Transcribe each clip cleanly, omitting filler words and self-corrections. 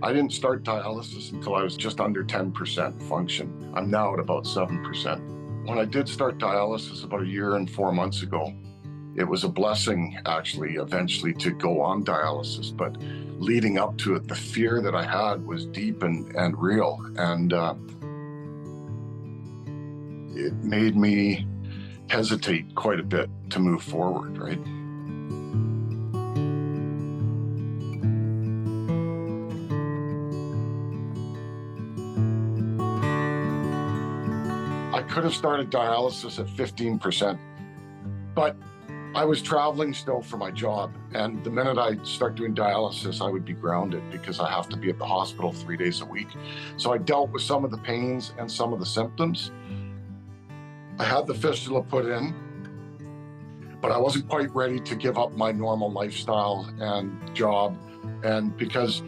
I didn't start dialysis until I was just under 10% function. I'm now at about 7%. When I did start dialysis about 1 year and 4 months ago, it was a blessing, actually, eventually to go on dialysis. But leading up to it, the fear that I had was deep and real. And it made me hesitate quite a bit to move forward, right? I could have started dialysis at 15%, but I was traveling still for my job. And the minute I start doing dialysis, I would be grounded because I have to be at the hospital 3 days a week. So I dealt with some of the pains and some of the symptoms. I had the fistula put in, but I wasn't quite ready to give up my normal lifestyle and job. And because,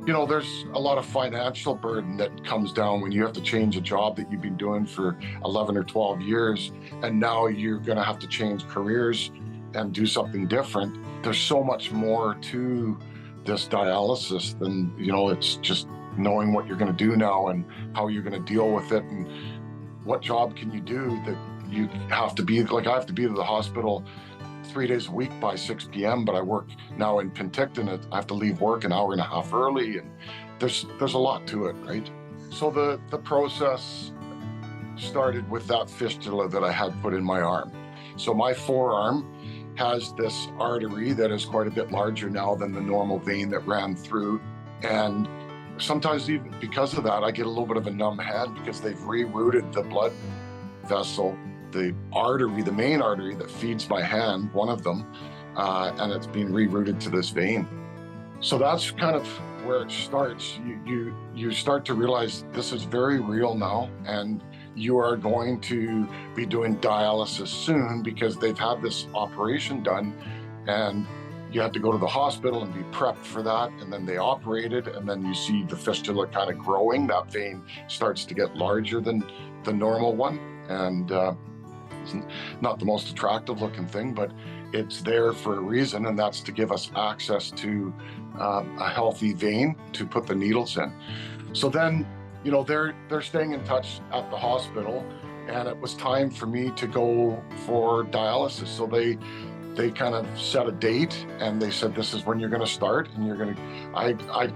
you know, there's a lot of financial burden that comes down when you have to change a job that you've been doing for 11 or 12 years, and now you're going to have to change careers and do something different. There's so much more to this dialysis than, you know, it's just knowing what you're going to do now and how you're going to deal with it and what job can you do that you have to be, like I have to be to the hospital 3 days a week by 6 p.m., but I work now in Penticton. I have to leave work an hour and a half early, and there's a lot to it, right? So the process started with that fistula that I had put in my arm. So my forearm has this artery that is quite a bit larger now than the normal vein that ran through. And sometimes even because of that, I get a little bit of a numb head because they've rerouted the blood vessel, the artery, the main artery that feeds my hand, one of them, and it's being rerouted to this vein. So that's kind of where it starts. You start to realize this is very real now, and you are going to be doing dialysis soon because they've had this operation done, and you have to go to the hospital and be prepped for that, and then they operate it, and then you see the fistula kind of growing. That vein starts to get larger than the normal one, and it's not the most attractive looking thing, but it's there for a reason, and that's to give us access to a healthy vein to put the needles in. So then, you know, they're staying in touch at the hospital, and it was time for me to go for dialysis. So they kind of set a date, and they said, this is when you're going to start, and you're going to, I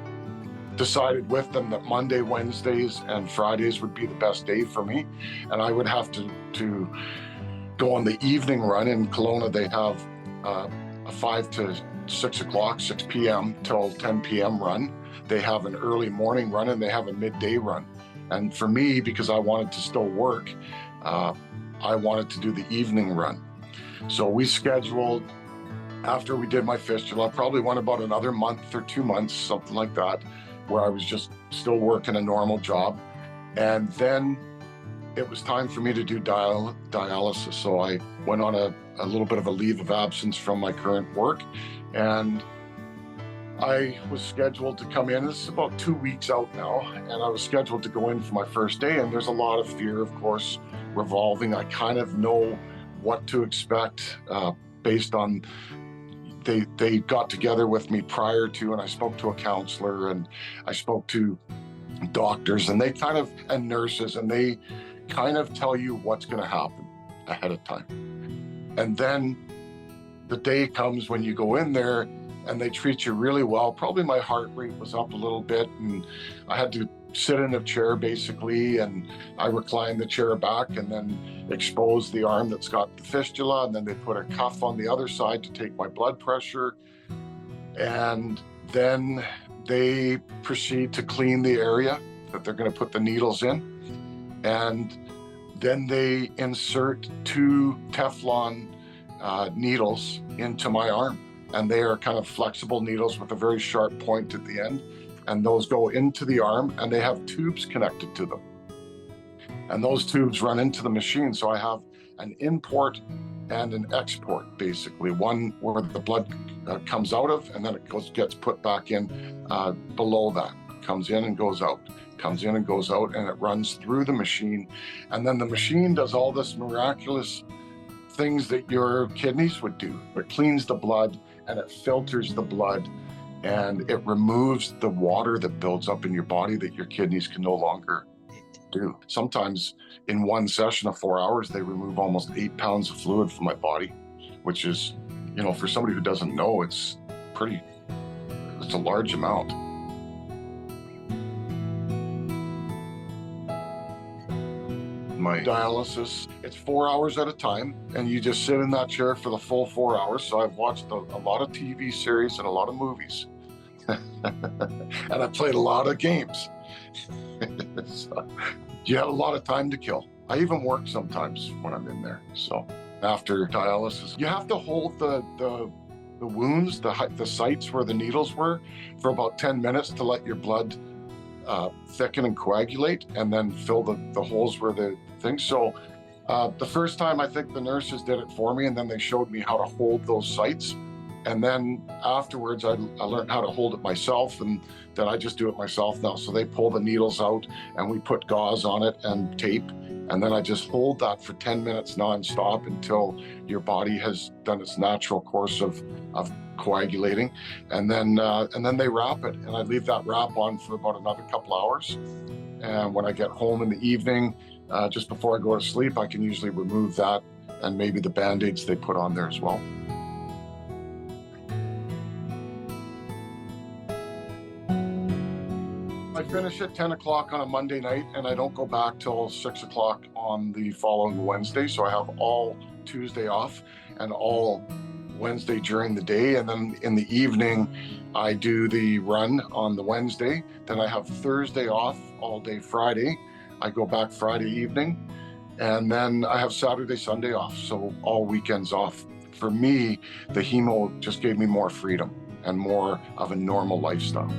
decided with them that Monday, Wednesdays, and Fridays would be the best day for me, and I would have to go on the evening run. In Kelowna, they have a 5 to 6 o'clock, 6 p.m. till 10 p.m. run. They have an early morning run, and they have a midday run. And for me, because I wanted to still work, I wanted to do the evening run. So we scheduled, after we did my fistula, probably went about another month or 2 months, something like that, where I was just still working a normal job. And then it was time for me to do dialysis. So I went on a little bit of a leave of absence from my current work, and I was scheduled to come in. This is about 2 weeks out now, and I was scheduled to go in for my first day, and there's a lot of fear, of course, revolving. I kind of know what to expect based on, they got together with me prior to, and I spoke to a counselor, and I spoke to doctors, and and nurses, and they kind of tell you what's going to happen ahead of time. And then the day comes when you go in there, and they treat you really well. Probably my heart rate was up a little bit, and I had to sit in a chair basically, and I reclined the chair back and then exposed the arm that's got the fistula, and then they put a cuff on the other side to take my blood pressure. And then they proceed to clean the area that they're going to put the needles in. And then they insert 2 Teflon needles into my arm. And they are kind of flexible needles with a very sharp point at the end. And those go into the arm, and they have tubes connected to them. And those tubes run into the machine. So I have an import and an export, basically. One where the blood comes out of, and then it gets put back in below that. Comes in and goes out, comes in and goes out, and it runs through the machine. And then the machine does all this miraculous things that your kidneys would do. It cleans the blood, and it filters the blood, and it removes the water that builds up in your body that your kidneys can no longer do. Sometimes in one session of 4 hours, they remove almost 8 pounds of fluid from my body, which is, for somebody who doesn't know, it's a large amount. My dialysis, it's 4 hours at a time, and you just sit in that chair for the full 4 hours. So I've watched a lot of TV series and a lot of movies, and I played a lot of games. So you have a lot of time to kill. I even work sometimes when I'm in there. So after dialysis, you have to hold the wounds, the sites where the needles were, for about 10 minutes to let your blood thicken and coagulate, and then fill the holes where the things. So the first time, I think the nurses did it for me, and then they showed me how to hold those sites. And then afterwards, I learned how to hold it myself, and then I just do it myself now. So they pull the needles out, and we put gauze on it and tape, and then I just hold that for 10 minutes nonstop until your body has done its natural course of coagulating, and then they wrap it, and I leave that wrap on for about another couple hours. And when I get home in the evening, just before I go to sleep, I can usually remove that and maybe the Band-Aids they put on there as well. I finish at 10 o'clock on a Monday night, and I don't go back till 6 o'clock on the following Wednesday. So I have all Tuesday off and all Wednesday during the day. And then in the evening, I do the run on the Wednesday. Then I have Thursday off all day Friday. I go back Friday evening. And then I have Saturday, Sunday off. So all weekends off. For me, the hemo just gave me more freedom and more of a normal lifestyle.